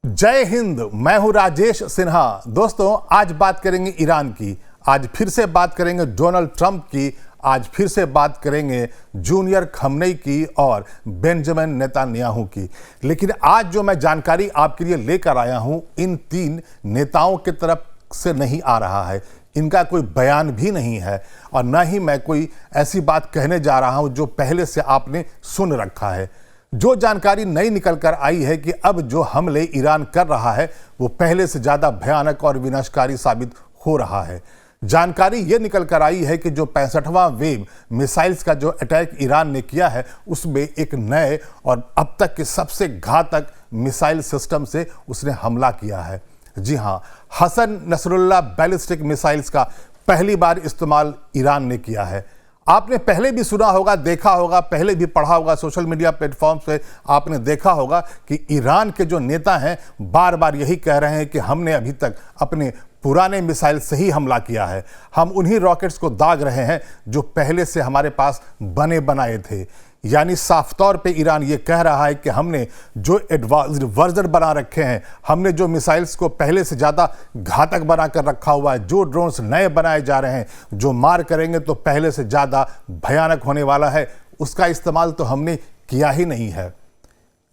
जय हिंद। मैं हूं राजेश सिन्हा। दोस्तों, आज बात करेंगे ईरान की, आज फिर से बात करेंगे डोनाल्ड ट्रंप की, आज फिर से बात करेंगे जूनियर खमनेई की और बेंजामिन नेतन्याहू की। लेकिन आज जो मैं जानकारी आपके लिए लेकर आया हूं, इन तीन नेताओं की तरफ से नहीं आ रहा है, इनका कोई बयान भी नहीं है और ना ही मैं कोई ऐसी बात कहने जा रहा हूं जो पहले से आपने सुन रखा है। जो जानकारी नई निकल कर आई है कि अब जो हमले ईरान कर रहा है वो पहले से ज्यादा भयानक और विनाशकारी साबित हो रहा है। जानकारी ये निकल कर आई है कि जो 65वां वेव मिसाइल्स का जो अटैक ईरान ने किया है उसमें एक नए और अब तक के सबसे घातक मिसाइल सिस्टम से उसने हमला किया है। जी हां, हसन नसरुल्लाह बैलिस्टिक मिसाइल्स का पहली बार इस्तेमाल ईरान ने किया है। आपने पहले भी सुना होगा, देखा होगा, पहले भी पढ़ा होगा, सोशल मीडिया प्लेटफॉर्म पे आपने देखा होगा कि ईरान के जो नेता हैं बार बार यही कह रहे हैं कि हमने अभी तक अपने पुराने मिसाइल से ही हमला किया है, हम उन्हीं रॉकेट्स को दाग रहे हैं जो पहले से हमारे पास बने बनाए थे। यानी साफ तौर पे ईरान ये कह रहा है कि हमने जो एडवांस्ड वर्जन बना रखे हैं, हमने जो मिसाइल्स को पहले से ज़्यादा घातक बना कर रखा हुआ है, जो ड्रोन्स नए बनाए जा रहे हैं जो मार करेंगे तो पहले से ज़्यादा भयानक होने वाला है, उसका इस्तेमाल तो हमने किया ही नहीं है।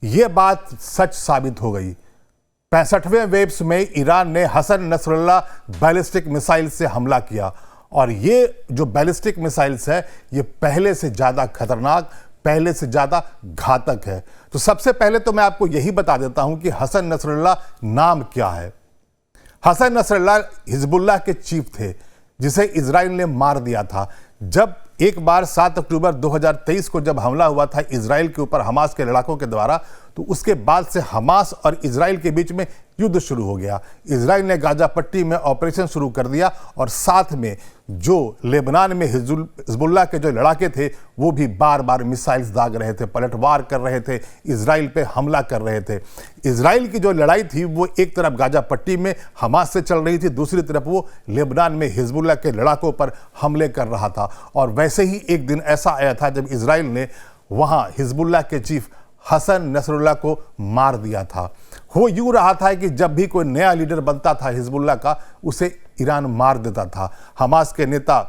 ये बात सच साबित हो गई। 65वें वेव्स में ईरान ने हसन नसरुल्लाह बैलिस्टिक मिसाइल से हमला किया और ये जो बैलिस्टिक मिसाइल्स है ये पहले से ज़्यादा खतरनाक, पहले से ज्यादा घातक है। तो सबसे पहले तो मैं आपको यही बता देता हूं कि हसन नसरुल्लाह नाम क्या है। हसन नसरुल्लाह हिजबुल्लाह के चीफ थे जिसे इजराइल ने मार दिया था। जब एक बार 7 अक्टूबर 2023 को जब हमला हुआ था इजराइल के ऊपर हमास के लड़ाकों के द्वारा, तो उसके बाद से हमास और इजराइल के बीच में युद्ध शुरू हो गया। इजराइल ने गाजा पट्टी में ऑपरेशन शुरू कर दिया और साथ में जो लेबनान में हिजबुल्लाह के जो लड़ाके थे वो भी बार बार मिसाइल्स दाग रहे थे, पलटवार कर रहे थे, इजराइल पे हमला कर रहे थे। इजराइल की जो लड़ाई थी वो एक तरफ गाजा पट्टी में हमास से चल रही थी, दूसरी तरफ वो लेबनान में हिजबुल्लाह के लड़ाकों पर हमले कर रहा था। और वैसे ही एक दिन ऐसा आया था जब इजराइल ने वहां हिजबुल्लाह के चीफ हसन नसरुल्लाह को मार दिया था। हो यूं रहा था कि जब भी कोई नया लीडर बनता था हिजबुल्लाह का, उसे ईरान मार देता था। हमास के नेता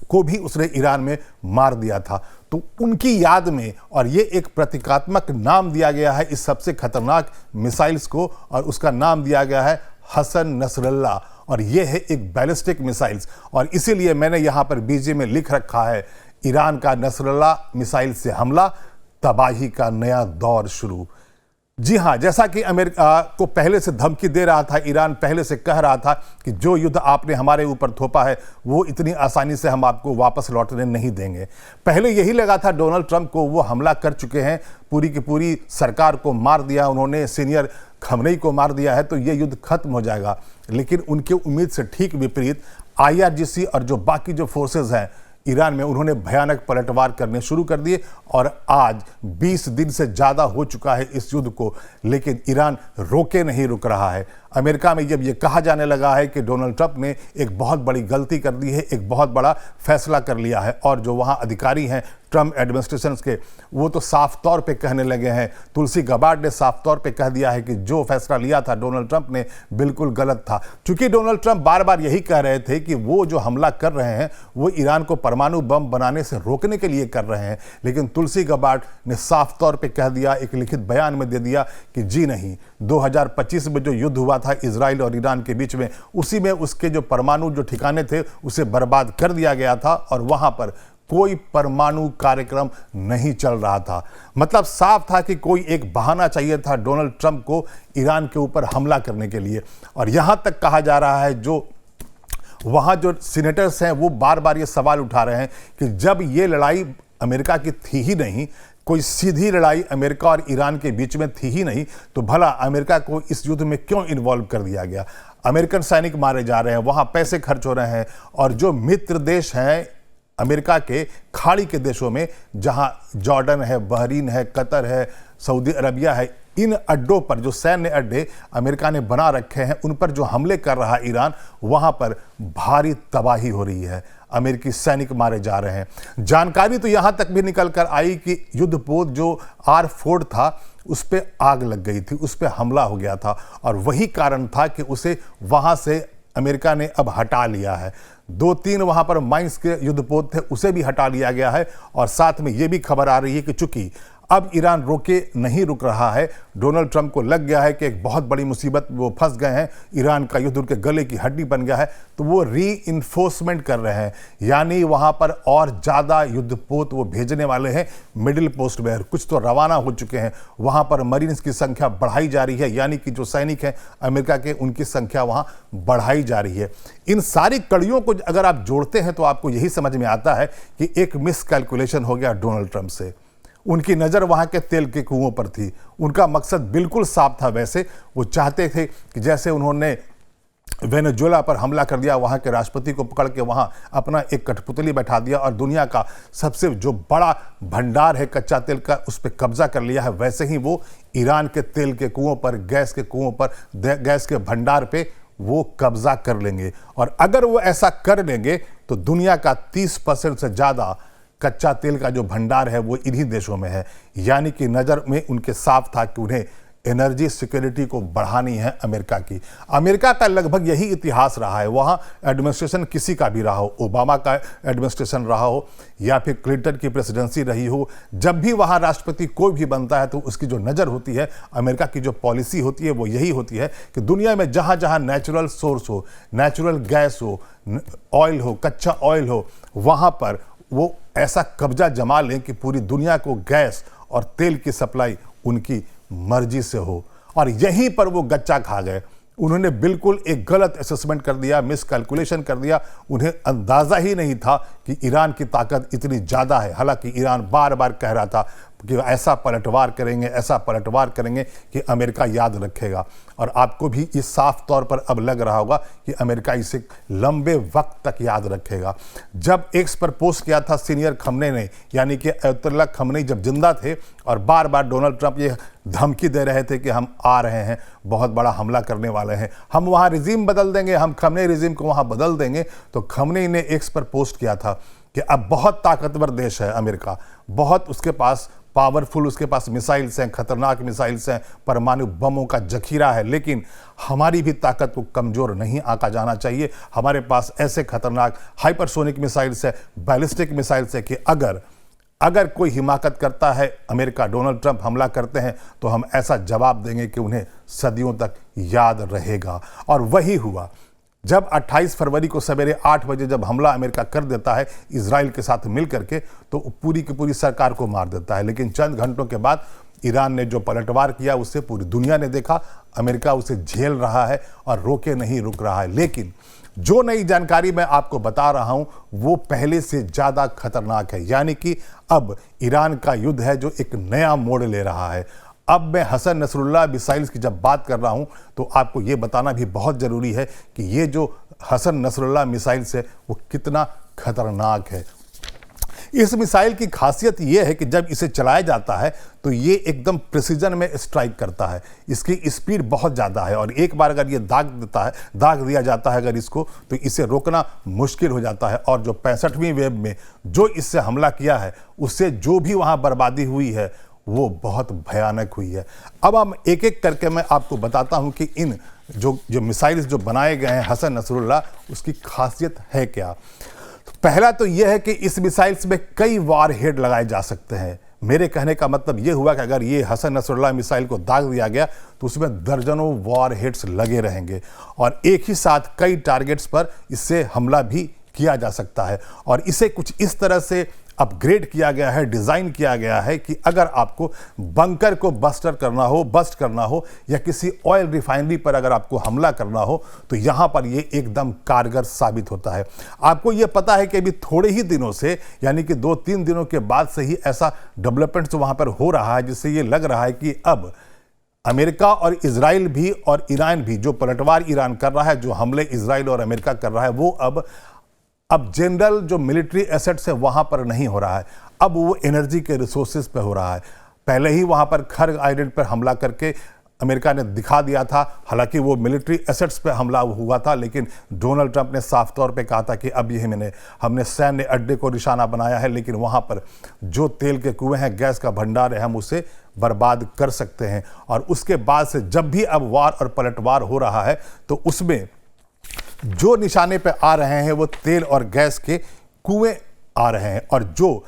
को भी उसने ईरान में मार दिया था। तो उनकी याद में और ये एक प्रतीकात्मक नाम दिया गया है इस सबसे खतरनाक मिसाइल्स को, और उसका नाम दिया गया है हसन नसरुल्लाह, और ये है एक बैलिस्टिक मिसाइल्स। और इसीलिए मैंने यहाँ पर बीजे में लिख रखा है, ईरान का नसरुल्लाह मिसाइल से हमला, तबाही का नया दौर शुरू। जी हां, जैसा कि अमेरिका को पहले से धमकी दे रहा था, ईरान पहले से कह रहा था कि जो युद्ध आपने हमारे ऊपर थोपा है वो इतनी आसानी से हम आपको वापस लौटने नहीं देंगे। पहले यही लगा था डोनाल्ड ट्रंप को, वो हमला कर चुके हैं, पूरी की पूरी सरकार को मार दिया उन्होंने, सीनियर खमनेई को मार दिया है, तो ये युद्ध खत्म हो जाएगा। लेकिन उनकी उम्मीद से ठीक विपरीत IRGC और जो बाकी जो फोर्सेज हैं ईरान में, उन्होंने भयानक पलटवार करने शुरू कर दिए और आज 20 दिन से ज़्यादा हो चुका है इस युद्ध को, लेकिन ईरान रोके नहीं रुक रहा है। अमेरिका में जब ये कहा जाने लगा है कि डोनाल्ड ट्रंप ने एक बहुत बड़ी गलती कर दी है, एक बहुत बड़ा फैसला कर लिया है, और जो वहाँ अधिकारी हैं ट्रंप एडमिनिस्ट्रेशन के, वो तो साफ तौर पे कहने लगे हैं, तुलसी गबार्ड ने साफ तौर पे कह दिया है कि जो फैसला लिया था डोनाल्ड ट्रंप ने बिल्कुल गलत था। चूंकि डोनाल्ड ट्रंप बार बार यही कह रहे थे कि वो जो हमला कर रहे हैं वो ईरान को परमाणु बम बनाने से रोकने के लिए कर रहे हैं, लेकिन तुलसी गबार्ड ने साफ तौर पे कह दिया, एक लिखित बयान में दे दिया कि जी नहीं, 2025 में जो युद्ध हुआ था इजराइल और ईरान के बीच में, उसी में उसके जो परमाणु जो ठिकाने थे उसे बर्बाद कर दिया गया था और वहां पर कोई परमाणु कार्यक्रम नहीं चल रहा था। मतलब साफ था कि कोई एक बहाना चाहिए था डोनाल्ड ट्रंप को ईरान के ऊपर हमला करने के लिए। और यहां तक कहा जा रहा है, जो वहां जो सीनेटर्स हैं वो बार बार ये सवाल उठा रहे हैं कि जब ये लड़ाई अमेरिका की थी ही नहीं, कोई सीधी लड़ाई अमेरिका और ईरान के बीच में थी ही नहीं, तो भला अमेरिका को इस युद्ध में क्यों इन्वॉल्व कर दिया गया। अमेरिकन सैनिक मारे जा रहे हैं, वहां पैसे खर्च हो रहे हैं, और जो मित्र देश हैं अमेरिका के खाड़ी के देशों में, जहां जॉर्डन है, बहरीन है, कतर है, सऊदी अरबिया है, इन अड्डों पर जो सैन्य अड्डे अमेरिका ने बना रखे हैं उन पर जो हमले कर रहा है ईरान, वहां पर भारी तबाही हो रही है, अमेरिकी सैनिक मारे जा रहे हैं। जानकारी तो यहां तक भी निकल कर आई कि युद्धपोत जो R4 था उस पर आग लग गई थी, उस पर हमला हो गया था और वही कारण था कि उसे वहाँ से अमेरिका ने अब हटा लिया है। 2-3 वहाँ पर माइंस के युद्धपोत थे, उसे भी हटा लिया गया है। और साथ में ये भी खबर आ रही है कि चूंकि अब ईरान नहीं रुक रहा है, डोनाल्ड ट्रंप को लग गया है कि एक बहुत बड़ी मुसीबत वो फंस गए हैं, ईरान का युद्ध उनके गले की हड्डी बन गया है, तो वो री-इन्फोर्समेंट कर रहे हैं, यानी वहाँ पर और ज़्यादा युद्धपोत वो भेजने वाले हैं मिडिल पोस्ट में। कुछ तो रवाना हो चुके हैं, वहाँ पर मरीन्स की संख्या बढ़ाई जा रही है, यानी कि जो सैनिक हैं अमेरिका के, उनकी संख्या वहाँ बढ़ाई जा रही है। इन सारी कड़ियों को अगर आप जोड़ते हैं तो आपको यही समझ में आता है कि एक मिसकैलकुलेशन हो गया डोनाल्ड ट्रंप से। उनकी नज़र वहाँ के तेल के कुओं पर थी, उनका मकसद बिल्कुल साफ था। वैसे वो चाहते थे कि जैसे उन्होंने वेनेजुएला पर हमला कर दिया, वहाँ के राष्ट्रपति को पकड़ के वहाँ अपना एक कठपुतली बैठा दिया और दुनिया का सबसे जो बड़ा भंडार है कच्चा तेल का, उस पर कब्जा कर लिया है, वैसे ही वो ईरान के तेल के कुओं पर, गैस के कुओं पर, गैस के भंडार पे वो कब्जा कर लेंगे। और अगर वो ऐसा कर लेंगे तो दुनिया का 30% से ज़्यादा कच्चा तेल का जो भंडार है वो इन्हीं देशों में है। यानी कि नज़र में उनके साफ था कि उन्हें एनर्जी सिक्योरिटी को बढ़ानी है अमेरिका की। अमेरिका का लगभग यही इतिहास रहा है, वहाँ एडमिनिस्ट्रेशन किसी का भी रहा हो, ओबामा का एडमिनिस्ट्रेशन रहा हो या फिर क्लिंटन की प्रेसिडेंसी रही हो, जब भी वहाँ राष्ट्रपति कोई भी बनता है तो उसकी जो नज़र होती है, अमेरिका की जो पॉलिसी होती है वो यही होती है कि दुनिया में जहाँ जहाँ नेचुरल सोर्स हो, नेचुरल गैस हो, ऑयल हो, कच्चा ऑयल हो, वहाँ पर वो ऐसा कब्जा जमा लें कि पूरी दुनिया को गैस और तेल की सप्लाई उनकी मर्जी से हो। और यहीं पर वो गच्चा खा गए। उन्होंने बिल्कुल एक गलत असेसमेंट कर दिया, मिस कैलकुलेशन कर दिया। उन्हें अंदाज़ा ही नहीं था कि ईरान की ताकत इतनी ज़्यादा है। हालांकि ईरान बार बार कह रहा था कि ऐसा पलटवार करेंगे, ऐसा पलटवार करेंगे कि अमेरिका याद रखेगा। और आपको भी ये साफ तौर पर अब लग रहा होगा कि अमेरिका इसे लंबे वक्त तक याद रखेगा। जब एक्स पर पोस्ट किया था सीनियर खमने ने, यानी कि अयतुल्ला खमनी जब जिंदा थे और बार बार डोनाल्ड ट्रंप ये धमकी दे रहे थे कि हम आ रहे हैं, बहुत बड़ा हमला करने वाले हैं, हम वहाँ रिजीम बदल देंगे, हम खमने रिजीम को वहाँ बदल देंगे, तो खमनी ने एक्स पर पोस्ट किया था कि अब बहुत ताकतवर देश है अमेरिका, बहुत उसके पास पावरफुल, उसके पास मिसाइल्स हैं, खतरनाक मिसाइल्स हैं, परमाणु बमों का जखीरा है, लेकिन हमारी भी ताकत को कमज़ोर नहीं आंका जाना चाहिए। हमारे पास ऐसे खतरनाक हाइपरसोनिक मिसाइल्स है, बैलिस्टिक मिसाइल्स है कि अगर कोई हिमाकत करता है अमेरिका, डोनाल्ड ट्रंप हमला करते हैं, तो हम ऐसा जवाब देंगे कि उन्हें सदियों तक याद रहेगा। और वही हुआ। जब 28 फरवरी को सवेरे 8 बजे जब हमला अमेरिका कर देता है इजराइल के साथ मिल करके, तो पूरी की पूरी सरकार को मार देता है। लेकिन चंद घंटों के बाद ईरान ने जो पलटवार किया उससे पूरी दुनिया ने देखा, अमेरिका उसे झेल रहा है और रोके नहीं रुक रहा है। लेकिन जो नई जानकारी मैं आपको बता रहा हूं वो पहले से ज़्यादा खतरनाक है। यानी कि अब ईरान का युद्ध है जो एक नया मोड़ ले रहा है। अब मैं हसन नसरुल्लाह मिसाइल्स की जब बात कर रहा हूं तो आपको ये बताना भी बहुत ज़रूरी है कि ये जो हसन नसरुल्लाह मिसाइल्स है वो कितना खतरनाक है। इस मिसाइल की खासियत ये है कि जब इसे चलाया जाता है तो ये एकदम प्रिसीजन में स्ट्राइक करता है। इसकी स्पीड बहुत ज़्यादा है और एक बार अगर ये दाग दिया जाता है अगर इसको, तो इसे रोकना मुश्किल हो जाता है। और जो 65वीं वेव में जो इससे हमला किया है उससे जो भी वहाँ बर्बादी हुई है वो बहुत भयानक हुई है। अब हम एक एक करके मैं आपको बताता हूँ कि इन जो मिसाइल्स जो बनाए गए हैं हसन नसरुल्लाह, उसकी खासियत है क्या। पहला तो यह है कि इस मिसाइल्स में कई वार हेड लगाए जा सकते हैं। मेरे कहने का मतलब यह हुआ कि अगर ये हसन नसरुल्लाह मिसाइल को दाग दिया गया तो उसमें दर्जनों वार हेड्स लगे रहेंगे और एक ही साथ कई टारगेट्स पर इससे हमला भी किया जा सकता है। और इसे कुछ इस तरह से अपग्रेड किया गया है, डिज़ाइन किया गया है कि अगर आपको बंकर को बस्ट करना हो या किसी ऑयल रिफाइनरी पर अगर आपको हमला करना हो तो यहाँ पर ये एकदम कारगर साबित होता है। आपको ये पता है कि अभी थोड़े ही दिनों से, यानी कि 2-3 दिनों के बाद से ही ऐसा डेवलपमेंट्स वहाँ पर हो रहा है जिससे ये लग रहा है कि अब अमेरिका और इजराइल भी और ईरान भी, जो पलटवार ईरान कर रहा है, जो हमले इजराइल और अमेरिका कर रहा है, वो अब जनरल जो मिलिट्री एसेट्स है वहाँ पर नहीं हो रहा है, अब वो एनर्जी के रिसोर्सेज पे हो रहा है। पहले ही वहाँ पर खर्ग आइलैंड पर हमला करके अमेरिका ने दिखा दिया था। हालांकि वो मिलिट्री एसेट्स पे हमला हुआ था, लेकिन डोनाल्ड ट्रंप ने साफ तौर पे कहा था कि अब ये हमने सैन्य अड्डे को निशाना बनाया है, लेकिन वहाँ पर जो तेल के कुएं हैं, गैस का भंडार है, हम उसे बर्बाद कर सकते हैं। और उसके बाद से जब भी अब वार और पलटवार हो रहा है तो उसमें जो निशाने पे आ रहे हैं वो तेल और गैस के कुएं आ रहे हैं। और जो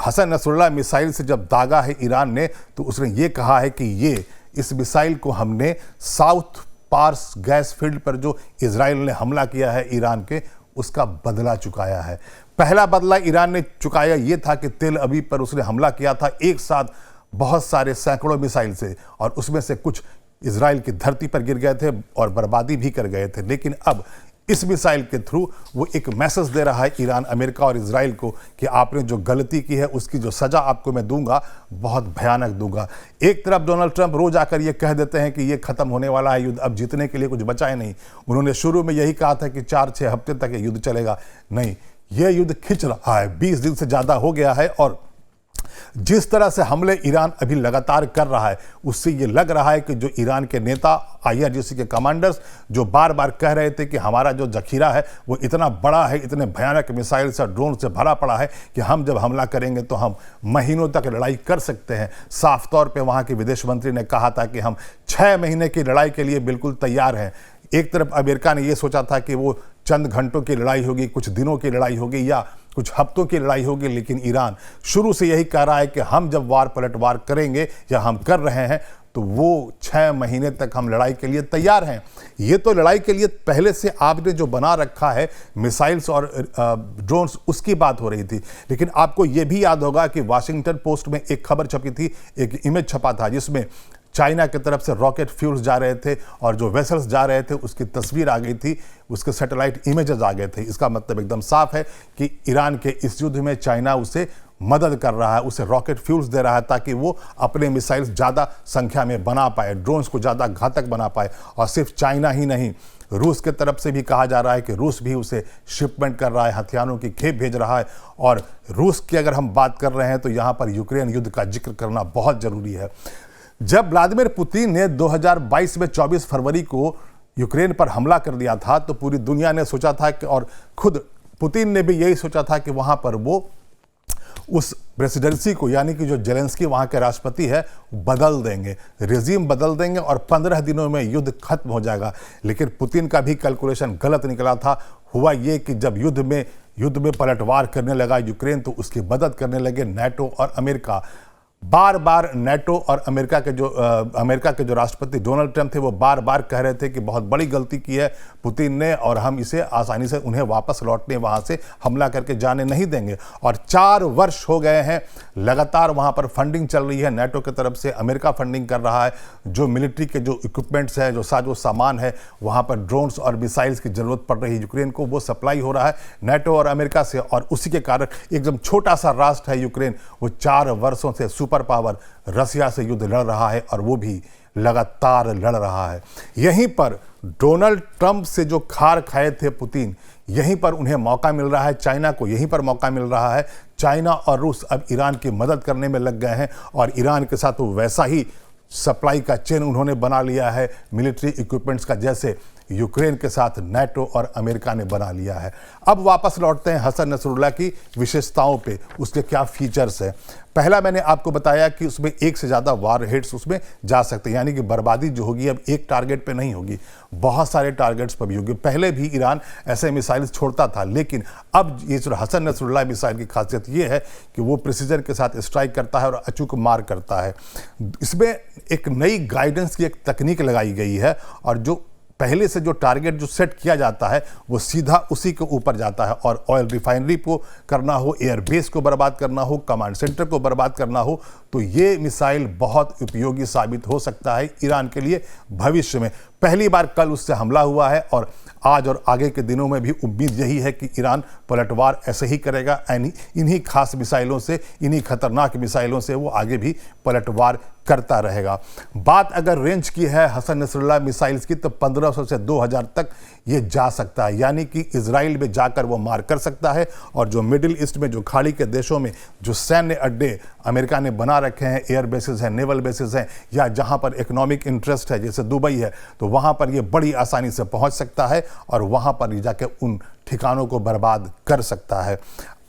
हसन नसरुल्लाह मिसाइल से जब दागा है ईरान ने, तो उसने ये कहा है कि ये इस मिसाइल को हमने साउथ पार्स गैस फील्ड पर जो इजराइल ने हमला किया है ईरान के, उसका बदला चुकाया है। पहला बदला ईरान ने चुकाया ये था कि तेल अवीव पर उसने हमला किया था एक साथ बहुत सारे सैकड़ों मिसाइल से, और उसमें से कुछ इजराइल की धरती पर गिर गए थे और बर्बादी भी कर गए थे। लेकिन अब इस मिसाइल के थ्रू वो एक मैसेज दे रहा है ईरान, अमेरिका और इजराइल को कि आपने जो गलती की है उसकी जो सज़ा आपको मैं दूंगा, बहुत भयानक दूंगा। एक तरफ डोनाल्ड ट्रंप रोज आकर ये कह देते हैं कि ये खत्म होने वाला है युद्ध, अब जीतने के लिए कुछ बचा ही नहीं। उन्होंने शुरू में यही कहा था कि 4-6 हफ्ते तक ये युद्ध चलेगा। नहीं, ये युद्ध खिंच रहा है, 20 दिन से ज़्यादा हो गया है। और जिस तरह से हमले ईरान अभी लगातार कर रहा है, उससे ये लग रहा है कि जो ईरान के नेता, IRGC के कमांडर्स जो बार बार कह रहे थे कि हमारा जो जखीरा है वो इतना बड़ा है, इतने भयानक मिसाइल से, ड्रोन से भरा पड़ा है कि हम जब हमला करेंगे तो हम महीनों तक लड़ाई कर सकते हैं। साफ तौर पे वहाँ के विदेश मंत्री ने कहा था कि हम 6 महीने की लड़ाई के लिए बिल्कुल तैयार हैं। एक तरफ अमेरिका ने यह सोचा था कि वो चंद घंटों की लड़ाई होगी, कुछ दिनों की लड़ाई होगी या कुछ हफ्तों की लड़ाई होगी, लेकिन ईरान शुरू से यही कह रहा है कि हम जब वार पलटवार करेंगे या हम कर रहे हैं तो वो 6 महीने तक हम लड़ाई के लिए तैयार हैं। ये तो लड़ाई के लिए पहले से आपने जो बना रखा है मिसाइल्स और ड्रोन्स, उसकी बात हो रही थी। लेकिन आपको ये भी याद होगा कि वाशिंगटन पोस्ट में एक खबर छपी थी, एक इमेज छपा था जिसमें चाइना की तरफ से रॉकेट फ्यूल्स जा रहे थे और जो वेसल्स जा रहे थे उसकी तस्वीर आ गई थी, उसके सैटेलाइट इमेजेस आ गए थे। इसका मतलब एकदम साफ है कि ईरान के इस युद्ध में चाइना उसे मदद कर रहा है, उसे रॉकेट फ्यूल्स दे रहा है ताकि वो अपने मिसाइल्स ज़्यादा संख्या में बना पाए, ड्रोन्स को ज़्यादा घातक बना पाए। और सिर्फ चाइना ही नहीं, रूस के तरफ से भी कहा जा रहा है कि रूस भी उसे शिपमेंट कर रहा है, हथियारों की खेप भेज रहा है। और रूस की अगर हम बात कर रहे हैं तो यहाँ पर यूक्रेन युद्ध का जिक्र करना बहुत ज़रूरी है। जब व्लादिमीर पुतिन ने 2022 में 24 फरवरी को यूक्रेन पर हमला कर दिया था तो पूरी दुनिया ने सोचा था कि, और खुद पुतिन ने भी यही सोचा था कि वहाँ पर वो उस प्रेसिडेंसी को, यानी कि जो जेलेंस्की वहाँ के राष्ट्रपति है, बदल देंगे, रेजिम बदल देंगे और 15 दिनों में युद्ध खत्म हो जाएगा। लेकिन पुतिन का भी कैलकुलेशन गलत निकला था। हुआ ये कि जब युद्ध में पलटवार करने लगा यूक्रेन तो उसकी मदद करने लगे नाटो और अमेरिका। बार बार नाटो और अमेरिका के जो राष्ट्रपति डोनाल्ड ट्रंप थे वो बार बार कह रहे थे कि बहुत बड़ी गलती की है पुतिन ने और हम इसे आसानी से उन्हें वापस लौटने, वहाँ से हमला करके जाने नहीं देंगे। और 4 वर्ष हो गए हैं, लगातार वहाँ पर फंडिंग चल रही है नाटो की तरफ से, अमेरिका फंडिंग कर रहा है। जो मिलिट्री के जो इक्विपमेंट्स हैं, जो साजो सामान है, वहाँ पर ड्रोन्स और मिसाइल्स की ज़रूरत पड़ रही है यूक्रेन को, वो सप्लाई हो रहा है नाटो और अमेरिका से। और उसी के कारण एकदम छोटा सा राष्ट्र है यूक्रेन, वो 4 वर्षों से सुपर पावर रसिया से युद्ध लड़ रहा है और वो भी लगातार लड़ रहा है। यहीं पर डोनाल्ड ट्रंप से जो खार खाए थे पुतिन, यहीं पर उन्हें मौका मिल रहा है, चाइना को यहीं पर मौका मिल रहा है। चाइना और रूस अब ईरान की मदद करने में लग गए हैं और ईरान के साथ वो वैसा ही सप्लाई का चेन उन्होंने बना लिया है मिलिट्री इक्विपमेंट्स का, जैसे यूक्रेन के साथ नाटो और अमेरिका ने बना लिया है। अब वापस लौटते हैं हसन नसरुल्लाह की विशेषताओं पे, उसके क्या फीचर्स हैं। पहला मैंने आपको बताया कि उसमें एक से ज़्यादा वार हेड्स उसमें जा सकते हैं, यानी कि बर्बादी जो होगी अब एक टारगेट पे नहीं होगी, बहुत सारे टारगेट्स पर भी होगी। पहले भी ईरान ऐसे मिसाइल छोड़ता था, लेकिन अब ये जो हसन नसरुल्लाह मिसाइल की खासियत ये है कि वो प्रिसीजन के साथ स्ट्राइक करता है और अचूक मार करता है। इसमें एक नई गाइडेंस की एक तकनीक लगाई गई है और जो पहले से जो टारगेट जो सेट किया जाता है वो सीधा उसी के ऊपर जाता है। और ऑयल रिफाइनरी को करना हो, एयरबेस को बर्बाद करना हो, कमांड सेंटर को बर्बाद करना हो, तो ये मिसाइल बहुत उपयोगी साबित हो सकता है ईरान के लिए भविष्य में। पहली बार कल उससे हमला हुआ है और आज और आगे के दिनों में भी उम्मीद यही है कि ईरान पलटवार ऐसे ही करेगा। इन्हीं खास मिसाइलों से, इन्हीं खतरनाक मिसाइलों से वो आगे भी पलटवार करता रहेगा। बात अगर रेंज की है हसन नसरुल्लाह मिसाइल्स की, तो 1500 से 2000 तक ये जा सकता है, यानी कि इजराइल में जाकर वो मार कर सकता है। और जो मिडिल ईस्ट में, जो खाड़ी के देशों में जो सैन्य अड्डे अमेरिका ने बना रखे हैं, एयर बेसिस हैं, नेवल बेसिस हैं, या जहां पर इकोनॉमिक इंटरेस्ट है जैसे दुबई है, तो वहां पर ये बड़ी आसानी से पहुंच सकता है और वहां पर जाके उन ठिकानों को बर्बाद कर सकता है।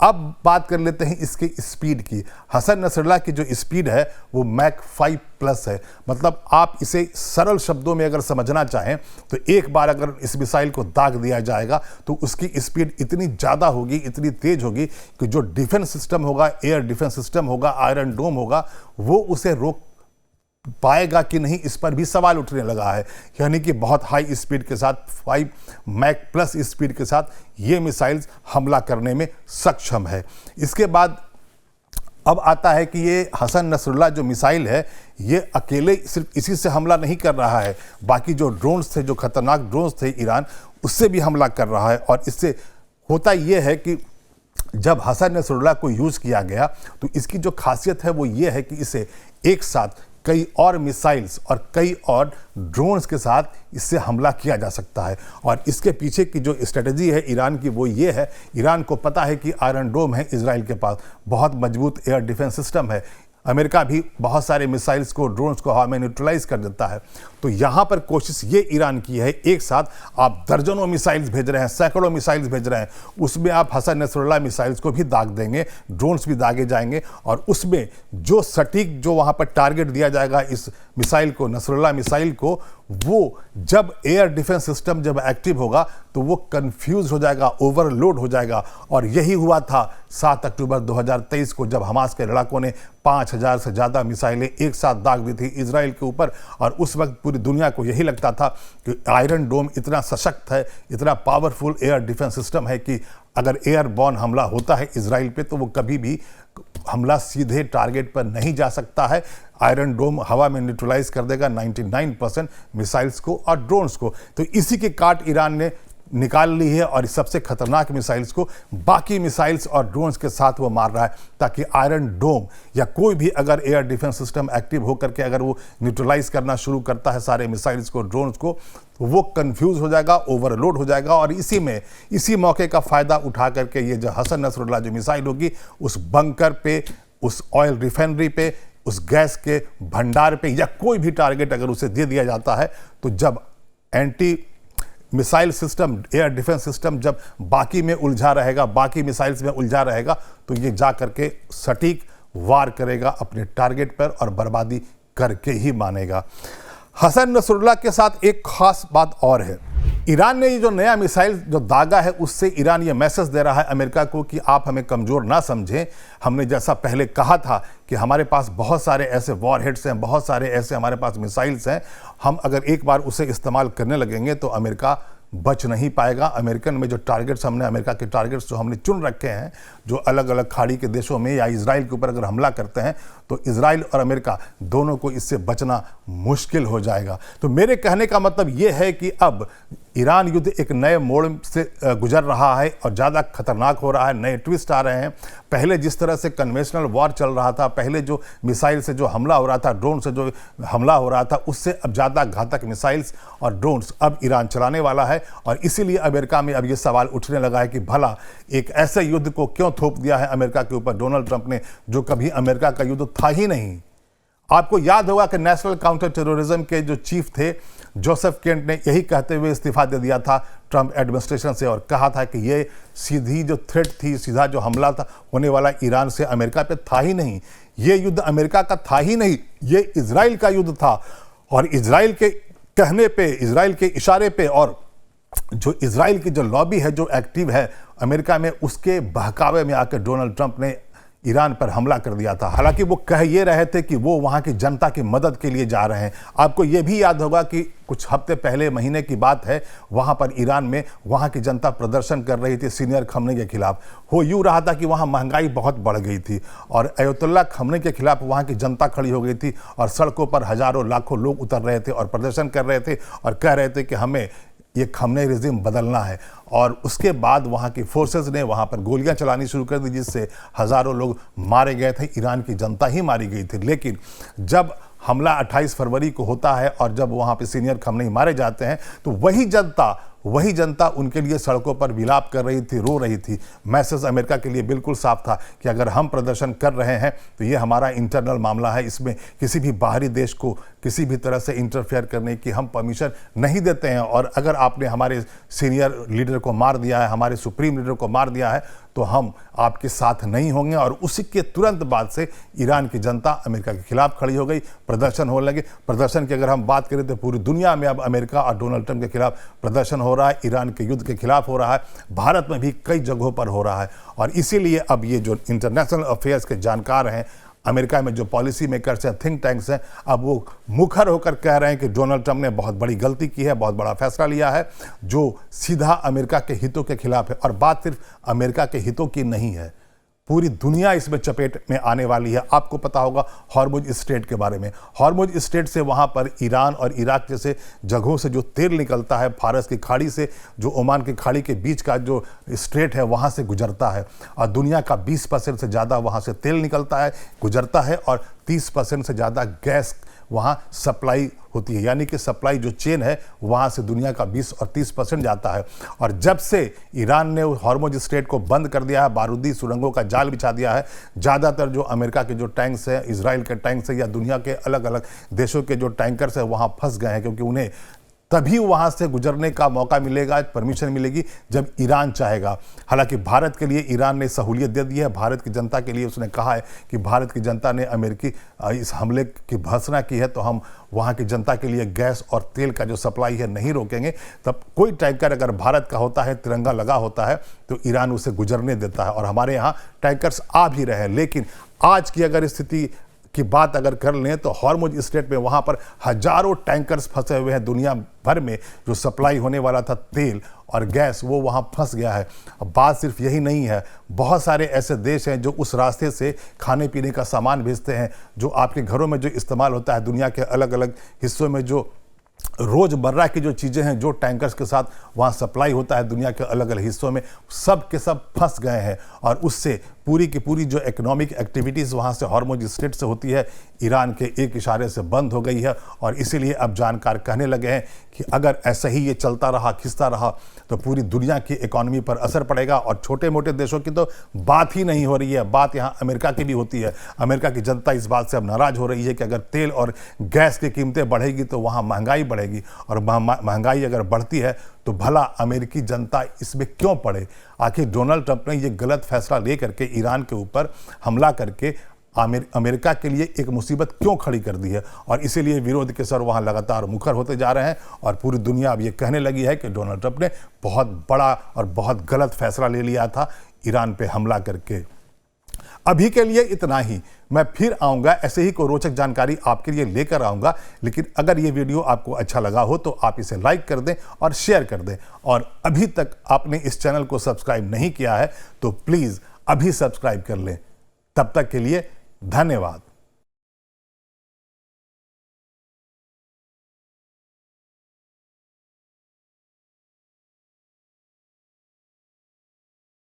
अब बात कर लेते हैं इसकी स्पीड की। हसन नसरुल्लाह की जो स्पीड है वो मैक 5+ है। मतलब आप इसे सरल शब्दों में अगर समझना चाहें तो एक बार अगर इस मिसाइल को दाग दिया जाएगा तो उसकी स्पीड इतनी ज़्यादा होगी, इतनी तेज होगी कि जो डिफेंस सिस्टम होगा, एयर डिफेंस सिस्टम होगा, आयरन डोम होगा, वो उसे रोक पाएगा कि नहीं, इस पर भी सवाल उठने लगा है। यानी कि बहुत हाई स्पीड के साथ, 5 मैक+ स्पीड के साथ ये मिसाइल्स हमला करने में सक्षम है। इसके बाद अब आता है कि ये हसन नसरुल्लाह जो मिसाइल है, ये अकेले सिर्फ इसी से हमला नहीं कर रहा है, बाकी जो ड्रोन्स थे, जो खतरनाक ड्रोन्स थे ईरान, उससे भी हमला कर रहा है। और इससे होता ये है कि जब हसन नसरुल्लाह को यूज़ किया गया तो इसकी जो खासियत है वो ये है कि इसे एक साथ कई और मिसाइल्स और कई और ड्रोन्स के साथ इससे हमला किया जा सकता है। और इसके पीछे की जो स्ट्रेटजी है ईरान की वो ये है, ईरान को पता है कि आयरन डोम है इजराइल के पास, बहुत मजबूत एयर डिफेंस सिस्टम है, अमेरिका भी बहुत सारे मिसाइल्स को, ड्रोन्स को हवा में न्यूट्रलाइज कर देता है। तो यहाँ पर कोशिश ये ईरान की है, एक साथ आप दर्जनों मिसाइल्स भेज रहे हैं, सैकड़ों मिसाइल्स भेज रहे हैं, उसमें आप हसन नसरुल्लाह मिसाइल्स को भी दाग देंगे, ड्रोन्स भी दागे जाएंगे, और उसमें जो सटीक जो वहाँ पर टारगेट दिया जाएगा इस मिसाइल को, नसरुल्लाह मिसाइल को, वो जब एयर डिफेंस सिस्टम जब एक्टिव होगा तो वो कंफ्यूज हो जाएगा, ओवरलोड हो जाएगा। और यही हुआ था 7 अक्टूबर 2023 को, जब हमास के लड़ाकों ने 5000 से ज़्यादा मिसाइलें एक साथ दाग दी थी इजराइल के ऊपर। और उस वक्त पूरी दुनिया को यही लगता था कि आयरन डोम इतना सशक्त है, इतना पावरफुल एयर डिफेंस सिस्टम है कि अगर एयरबॉर्न हमला होता है इजराइल पे तो वो कभी भी हमला सीधे टारगेट पर नहीं जा सकता है। आयरन डोम हवा में न्यूट्रलाइज कर देगा 99% मिसाइल्स को और ड्रोन्स को। तो इसी की काट ईरान ने निकाल ली है और सबसे खतरनाक मिसाइल्स को बाकी मिसाइल्स और ड्रोन्स के साथ वो मार रहा है, ताकि आयरन डोम या कोई भी अगर एयर डिफेंस सिस्टम एक्टिव होकर के अगर वो न्यूट्रलाइज करना शुरू करता है सारे मिसाइल्स को, ड्रोन्स को, तो वो कंफ्यूज हो जाएगा, ओवरलोड हो जाएगा। और इसी मौके का फ़ायदा उठा करके ये जो हसन नसरुल्लाह जो मिसाइल होगी उस बंकर पे, उस ऑयल रिफाइनरी पे, उस गैस के भंडार पे, या कोई भी टारगेट अगर उसे दे दिया जाता है, तो जब anti missile system, air defence system जब बाकी में उलझा रहेगा, बाकी मिसाइल्स में उलझा रहेगा, तो ये जा करके सटीक वार करेगा अपने टारगेट पर और बर्बादी करके ही मानेगा। हसन नसरुल्लाह के साथ एक खास बात और है, ईरान ने ये जो नया मिसाइल जो दागा है उससे ईरान ये मैसेज दे रहा है अमेरिका को कि आप हमें कमज़ोर ना समझें। हमने जैसा पहले कहा था कि हमारे पास बहुत सारे ऐसे वॉरहेड्स हैं, बहुत सारे ऐसे हमारे पास मिसाइल्स हैं, हम अगर एक बार उसे इस्तेमाल करने लगेंगे तो अमेरिका बच नहीं पाएगा। अमेरिकन में जो टारगेट्स हमने, अमेरिका के टारगेट्स जो हमने चुन रखे हैं, जो अलग अलग खाड़ी के देशों में या इजराइल के ऊपर अगर हमला करते हैं तो इजराइल और अमेरिका दोनों को इससे बचना मुश्किल हो जाएगा। तो मेरे कहने का मतलब ये है कि अब ईरान युद्ध एक नए मोड़ से गुजर रहा है और ज़्यादा खतरनाक हो रहा है, नए ट्विस्ट आ रहे हैं। पहले जिस तरह से कन्वेंशनल वॉर चल रहा था, पहले जो मिसाइल से जो हमला हो रहा था, ड्रोन से जो हमला हो रहा था, उससे अब ज़्यादा घातक मिसाइल्स और ड्रोन्स अब ईरान चलाने वाला है। और इसीलिए अमेरिका में अब ये सवाल उठने लगा है कि भला एक ऐसे युद्ध को क्यों थोप दिया है अमेरिका के ऊपर डोनाल्ड ट्रंप ने, जो कभी अमेरिका का युद्ध था ही नहीं। आपको याद होगा कि नेशनल काउंटर टेररिज्म के जो चीफ थे जोसेफ केंट ने यही कहते हुए इस्तीफा दे दिया था ट्रंप एडमिनिस्ट्रेशन से, और कहा था कि ये सीधी जो थ्रेट थी, सीधा जो हमला था होने वाला ईरान से, अमेरिका पे था ही नहीं। ये युद्ध अमेरिका का था ही नहीं, ये इजराइल का युद्ध था। और इजराइल के कहने पे, इजराइल के इशारे पे, और जो इजराइल की जो लॉबी है जो एक्टिव है अमेरिका में, उसके बहकावे में आकर डोनाल्ड ट्रंप ने ईरान पर हमला कर दिया था। हालांकि वो कह ये रहे थे कि वो वहाँ की जनता की मदद के लिए जा रहे हैं। आपको ये भी याद होगा कि कुछ हफ्ते पहले, महीने की बात है, वहाँ पर ईरान में वहाँ की जनता प्रदर्शन कर रही थी सीनियर खमनी के खिलाफ। हो यूँ रहा था कि वहाँ महंगाई बहुत बढ़ गई थी और अयतुल्ला खमनी के खिलाफ वहाँ की जनता खड़ी हो गई थी और सड़कों पर हज़ारों लाखों लोग उतर रहे थे और प्रदर्शन कर रहे थे और कह रहे थे कि हमें ये खमने रिजिम बदलना है। और उसके बाद वहाँ की फोर्सेस ने वहाँ पर गोलियां चलानी शुरू कर दी, जिससे हज़ारों लोग मारे गए थे, ईरान की जनता ही मारी गई थी। लेकिन जब हमला 28 फरवरी को होता है और जब वहाँ पे सीनियर खमनेई मारे जाते हैं तो वही जनता उनके लिए सड़कों पर विलाप कर रही थी, रो रही थी। मैसेज अमेरिका के लिए बिल्कुल साफ था कि अगर हम प्रदर्शन कर रहे हैं तो ये हमारा इंटरनल मामला है, इसमें किसी भी बाहरी देश को किसी भी तरह से इंटरफेयर करने की हम परमिशन नहीं देते हैं। और अगर आपने हमारे सीनियर लीडर को मार दिया है, हमारे सुप्रीम लीडर को मार दिया है, तो हम आपके साथ नहीं होंगे। और उसी के तुरंत बाद से ईरान की जनता अमेरिका के खिलाफ खड़ी हो गई, प्रदर्शन होने लगे। प्रदर्शन की अगर हम बात करें तो पूरी दुनिया में अब अमेरिका और डोनाल्ड ट्रंप के खिलाफ प्रदर्शन हो रहा है, ईरान के युद्ध के खिलाफ हो रहा है, भारत में भी कई जगहों पर हो रहा है। और इसीलिए अब ये जो इंटरनेशनल अफेयर्स के जानकार हैं, अमेरिका में जो पॉलिसी मेकर्स हैं, थिंक टैंक्स हैं, अब वो मुखर होकर कह रहे हैं कि डोनाल्ड ट्रंप ने बहुत बड़ी गलती की है, बहुत बड़ा फैसला लिया है जो सीधा अमेरिका के हितों के खिलाफ है। और बात सिर्फ अमेरिका के हितों की नहीं है, पूरी दुनिया इसमें चपेट में आने वाली है। आपको पता होगा हॉर्मुज स्ट्रेट के बारे में। हॉर्मुज स्ट्रेट से वहाँ पर ईरान और इराक जैसे जगहों से जो तेल निकलता है, फारस की खाड़ी से, जो ओमान की खाड़ी के बीच का जो स्ट्रेट है वहाँ से गुजरता है और दुनिया का 20% से ज़्यादा वहाँ से तेल निकलता है, गुजरता है और 30% से ज़्यादा गैस वहाँ सप्लाई होती है। यानी कि सप्लाई जो चेन है वहाँ से दुनिया का 20 और 30% जाता है। और जब से ईरान ने हॉर्मुज स्ट्रेट को बंद कर दिया है, बारूदी सुरंगों का जाल बिछा दिया है, ज़्यादातर जो अमेरिका के जो टैंक्स हैं, इजराइल के टैंक्स हैं या दुनिया के अलग अलग देशों के जो टैंकर्स हैं वहाँ फंस गए हैं, क्योंकि उन्हें तभी वहां से गुजरने का मौका मिलेगा, परमिशन मिलेगी जब ईरान चाहेगा। हालांकि भारत के लिए ईरान ने सहूलियत दे दी है, भारत की जनता के लिए उसने कहा है कि भारत की जनता ने अमेरिकी इस हमले की भर्त्सना की है तो हम वहां की जनता के लिए गैस और तेल का जो सप्लाई है नहीं रोकेंगे। तब कोई टैंकर अगर भारत का होता है, तिरंगा लगा होता है, तो ईरान उसे गुजरने देता है। और हमारे यहाँ टैंकर्स आ भी रहे हैं। लेकिन आज की अगर स्थिति की बात अगर कर लें तो हॉर्मुज स्ट्रेट में वहाँ पर हजारों टैंकर्स फंसे हुए हैं। दुनिया भर में जो सप्लाई होने वाला था तेल और गैस वो वहाँ फंस गया है। अब बात सिर्फ यही नहीं है, बहुत सारे ऐसे देश हैं जो उस रास्ते से खाने पीने का सामान भेजते हैं, जो आपके घरों में जो इस्तेमाल होता है, दुनिया के अलग अलग हिस्सों में जो रोज़मर्रा की जो चीज़ें हैं, जो टैंकर्स के साथ वहाँ सप्लाई होता है दुनिया के अलग अलग हिस्सों में, सब के सब फंस गए हैं। और उससे पूरी की पूरी जो इकोनॉमिक एक्टिविटीज़ वहाँ से हॉर्मुज स्ट्रेट से होती है, ईरान के एक इशारे से बंद हो गई है। और इसीलिए अब जानकार कहने लगे हैं कि अगर ऐसा ही ये चलता रहा, खिंचता रहा, तो पूरी दुनिया की इकोनॉमी पर असर पड़ेगा। और छोटे मोटे देशों की तो बात ही नहीं हो रही है, बात यहाँ अमेरिका की भी होती है। अमेरिका की जनता इस बात से अब नाराज़ हो रही है कि अगर तेल और गैस की कीमतें बढ़ेगी तो वहाँ महंगाई बढ़ेगी, और महंगाई अगर बढ़ती है तो भला अमेरिकी जनता इसमें क्यों पड़े। आखिर डोनाल्ड ट्रंप ने ये गलत फैसला ले करके ईरान के ऊपर हमला करके अमेरिका के लिए एक मुसीबत क्यों खड़ी कर दी है। और इसीलिए विरोध के स्वर वहाँ लगातार मुखर होते जा रहे हैं और पूरी दुनिया अब ये कहने लगी है कि डोनाल्ड ट्रंप ने बहुत बड़ा और बहुत गलत फैसला ले लिया था ईरान पे हमला करके। अभी के लिए इतना ही। मैं फिर आऊँगा, ऐसे ही कोई रोचक जानकारी आपके लिए लेकर आऊँगा। लेकिन अगर ये वीडियो आपको अच्छा लगा हो तो आप इसे लाइक कर दें और शेयर कर दें। और अभी तक आपने इस चैनल को सब्सक्राइब नहीं किया है तो प्लीज़ अभी सब्सक्राइब कर लें। तब तक के लिए धन्यवाद।